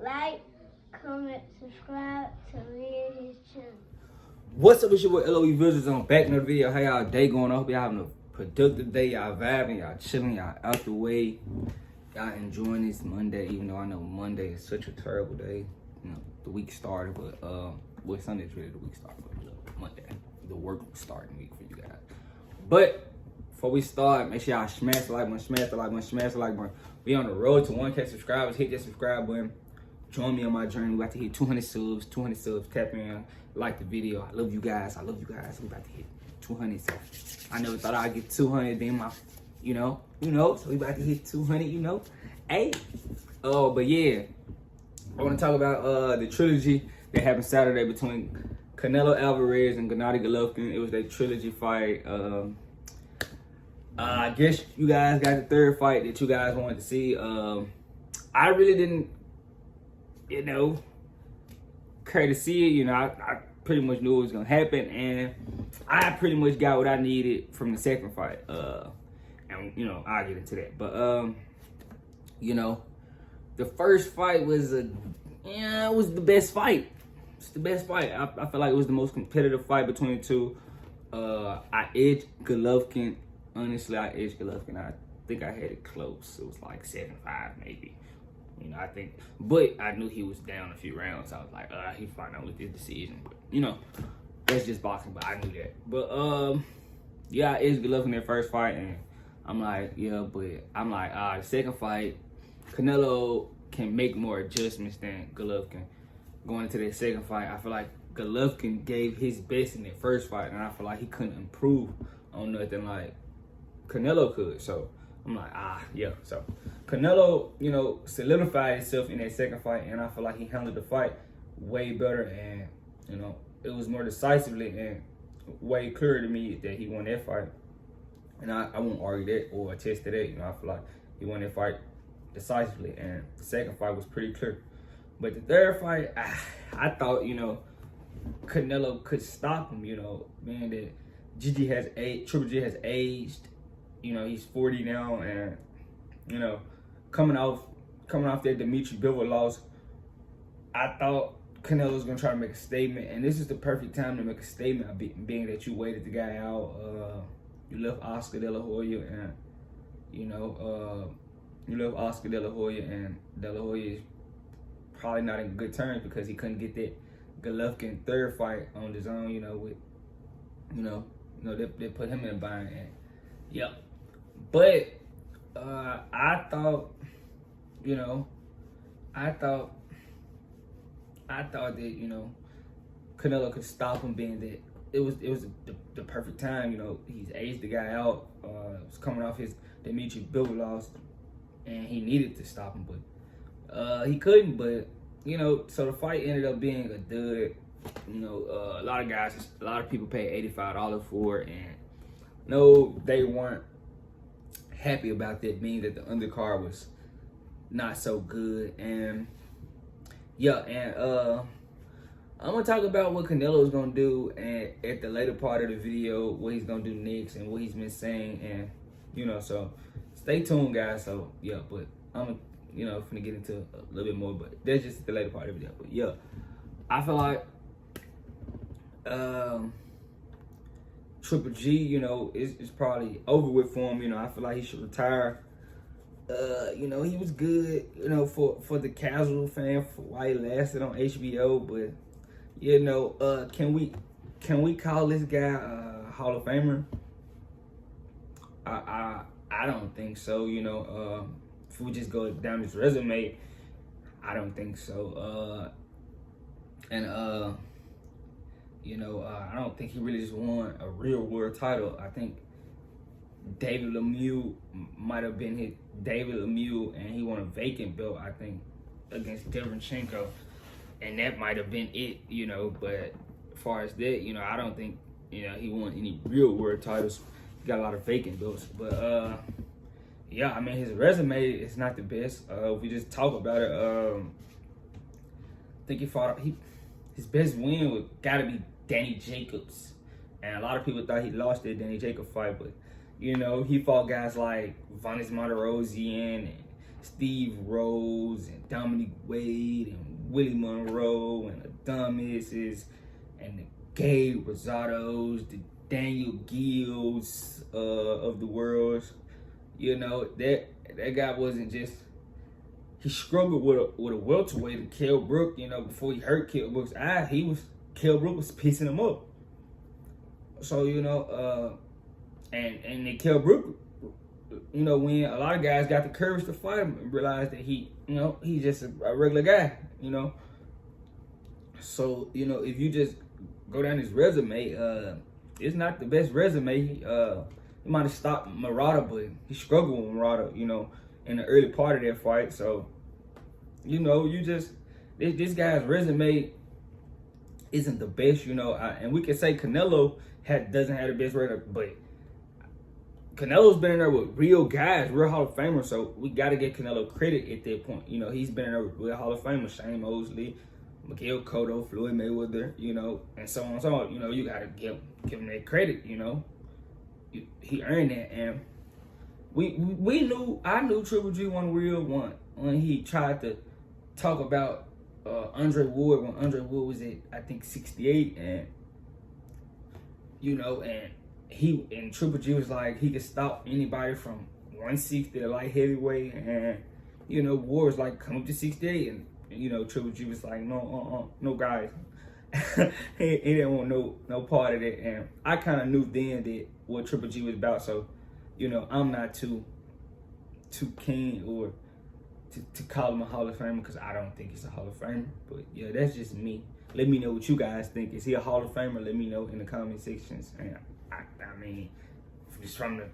like, comment, subscribe to me and his channel. What's up, it's your boy LOE Visitors. I'm back in the video. How y'all day going? I hope y'all having a productive day. Y'all vibing, y'all chilling, y'all out the way. Y'all enjoying this Monday, even though I know Monday is such a terrible day. You know, the week started, but well, Sunday's really the week started, but Monday, the work starting week for you guys. But before we start, make sure y'all smash the like button, smash the like button, smash the like button. We on the road to 1K subscribers. Hit that subscribe button. Join me on my journey. We about to hit 200 subs. 200 subs. Tap in, like the video. I love you guys. I love you guys. We about to hit 200 subs. I never thought I'd get 200. Then my, you know. So we about to hit 200. Hey. Oh, but yeah, I want to talk about the trilogy that happened Saturday between Canelo Alvarez and Gennady Golovkin. It was that trilogy fight. I guess you guys got the third fight that you guys wanted to see. I really didn't, care to see it. I pretty much knew it was gonna happen, and I pretty much got what I needed from the second fight. And I'll get into that. But the first fight was it was the best fight. It's the best fight. I feel like it was the most competitive fight between the two. I edged Golovkin. Honestly, I edged Golovkin. I think I had it close. It was like 7-5 maybe. I think, but I knew he was down a few rounds. I was like, he fine out with this decision. But that's just boxing. But I knew that. But I edged Golovkin that first fight, and I'm like, the second fight, Canelo can make more adjustments than Golovkin. Going into that second fight, I feel like Golovkin gave his best in that first fight, and I feel like he couldn't improve on nothing like Canelo could. So I'm like, So Canelo, solidified himself in that second fight, and I feel like he handled the fight way better, and it was more decisively and way clearer to me that he won that fight. And I won't argue that or attest to that. I feel like he won that fight decisively, and the second fight was pretty clear. But the third fight, I thought, Canelo could stop him. Man, that Triple G has aged. He's 40 now, and coming off that Dimitri Bivol loss, I thought Canelo was gonna try to make a statement, and this is the perfect time to make a statement, being that you waited the guy out. You left Oscar De La Hoya, and you left Oscar De La Hoya, and De La Hoya is probably not in good terms because he couldn't get that Golovkin third fight on his own. They put him in a bind, and But I thought that Canelo could stop him, being that it was the perfect time. He's aged the guy out. Was coming off his Dimitri Bivol loss, and he needed to stop him, but he couldn't. But so the fight ended up being a dud. A lot of people paid $85 for it, and no, they weren't happy about that, being that the undercard was not so good. And I'm gonna talk about what Canelo is gonna do, and at the later part of the video, what he's gonna do next and what he's been saying, and so stay tuned, guys. So but I'm finna get into a little bit more, but that's just the later part of the video. But I feel like Triple G, it's probably over with for him. I feel like he should retire. He was good, for the casual fan for why he lasted on HBO, but can we call this guy a Hall of Famer? I don't think so. If we just go down his resume, I don't think so. I don't think he really just won a real world title. I think David Lemieux might have been his David Lemieux, and he won a vacant belt, I think, against Derevchenko, and that might have been it. But as far as that, I don't think he won any real world titles. He got a lot of vacant belts, but his resume is not the best. If we just talk about it, I think his best win would gotta be Danny Jacobs, and a lot of people thought he lost that Danny Jacobs fight, but he fought guys like Vanis Martirosyan and Steve Rose and Dominic Wade and Willie Monroe and the Dummisses and the Gabe Rosados, the Daniel Gills of the world. You know, that guy wasn't just, he struggled with a welterweight and Kell Brook, you know, before he hurt Kell Brook's eye, Kell Brook was piecing him up. So, you know, and then Kell Brook, you know, when a lot of guys got the courage to fight him and realized that he, you know, he's just a regular guy, you know. So, you know, if you just go down his resume, it's not the best resume. He might have stopped Murata, but he struggled with Murata, you know, in the early part of that fight. So, you know, this guy's resume isn't the best, you know. And we can say Canelo doesn't have the best record, but Canelo's been in there with real guys, real Hall of Famers, so we got to give Canelo credit at that point. You know, he's been in there with real Hall of Famers, Shane Mosley, Miguel Cotto, Floyd Mayweather, you know, and so on and so on. You know, you got to give him that credit, you know. He earned that, and I knew Triple G wasn't real when he tried to talk about Andre Ward when Andre Ward was at, I think, 68, and, you know, and Triple G was like, he could stop anybody from 160 to light heavyweight, and, you know, Ward was like, come up to 68, and, you know, Triple G was like, no guys. he didn't want no part of that, and I kind of knew then that what Triple G was about, so, you know, I'm not too keen or to call him a Hall of Famer, because I don't think he's a Hall of Famer, but yeah, that's just me. Let me know what you guys think. Is he a Hall of Famer? Let me know in the comment sections. And I mean, just from the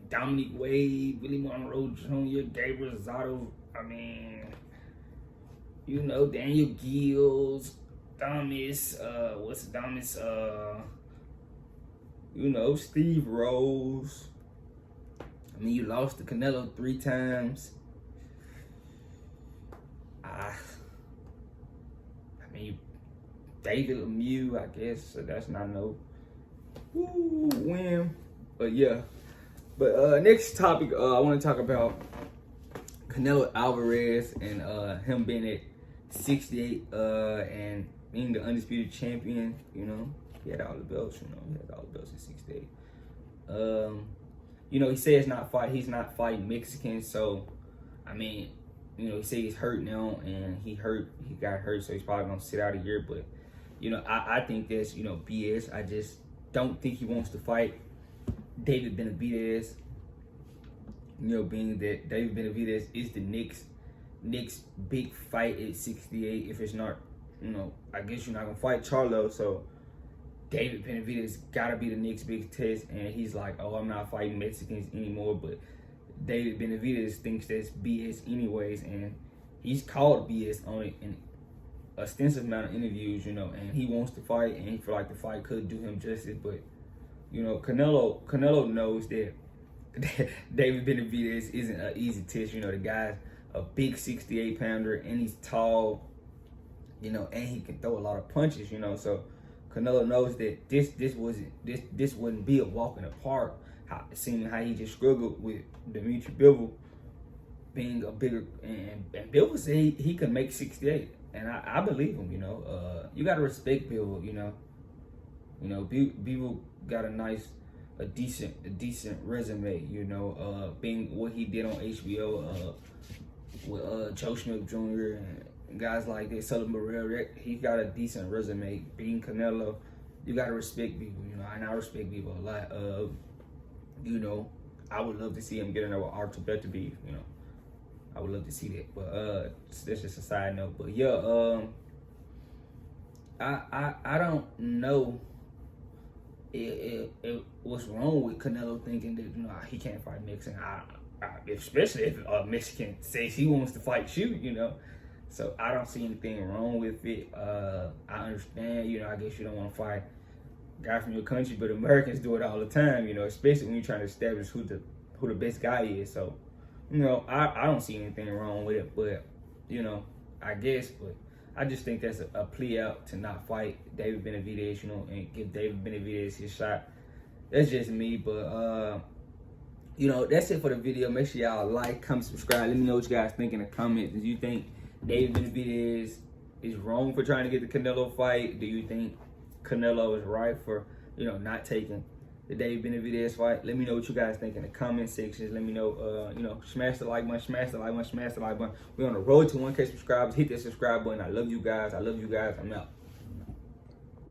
Dominic Wade, Willie Monroe Jr., Gabriel Rosado, I mean, you know, Daniel Gills, Thomas, you know, Steve Rose. I mean, you lost to Canelo 3 times. I mean, David Lemieux, I guess, so that's not no win. But yeah. But next topic, I want to talk about Canelo Alvarez and him being at 68 and being the undisputed champion. You know, he had all the belts. You know, he had all the belts at 68. You know, he says he's not fighting Mexicans. So, I mean, you know, he said he's hurt now, and he got hurt, so he's probably gonna sit out a year. But, you know, I think that's, you know, BS. I just don't think he wants to fight David Benavidez. You know, being that David Benavidez is the next big fight at 68. If it's not, you know, I guess you're not gonna fight Charlo, so David Benavidez gotta be the next big test. And he's like, oh, I'm not fighting Mexicans anymore. But David Benavidez thinks that's BS anyways, and he's called BS on it in an extensive amount of interviews, you know, and he wants to fight, and he feel like the fight could do him justice. But, you know, Canelo knows that David Benavidez isn't an easy test. You know, the guy's a big 68-pounder, and he's tall, you know, and he can throw a lot of punches, you know. So Canelo knows that this wouldn't be a walk in the park. Seeing how he just struggled with Dimitri Bivol being a bigger, and Bivol said he could make 68, and I believe him. You know, you gotta respect Bivol. You know, Bivol got a decent resume. You know, being what he did on HBO with Joe Smith Jr. and guys like that, Sullivan Barrera. He got a decent resume. Being Canelo, you gotta respect Bivol. You know, and I respect Bivol a lot. You know, I would love to see him get in there with Artur Beterbiev, you know. I would love to see that. But that's just a side note. But yeah, I don't know what's wrong with Canelo thinking that, you know, he can't fight Mexican. Especially if a Mexican says he wants to fight you, you know. So I don't see anything wrong with it. I understand, you know, I guess you don't want to fight guy from your country, but Americans do it all the time, you know, especially when you're trying to establish who the best guy is. So, you know, I don't see anything wrong with it, but, you know, I guess, but I just think that's a plea out to not fight David Benavidez, you know, and give David Benavidez his shot. That's just me, but you know, that's it for the video. Make sure y'all like, comment, subscribe. Let me know what you guys think in the comments. Do you think David Benavidez is wrong for trying to get the Canelo fight? Do you think Canelo is right for, you know, not taking the David Benavidez fight? Let me know what you guys think in the comment sections. Let me know, you know, smash the like button, smash the like button, smash the like button. We're on the road to 1K subscribers. Hit that subscribe button. I love you guys. I love you guys. I'm out.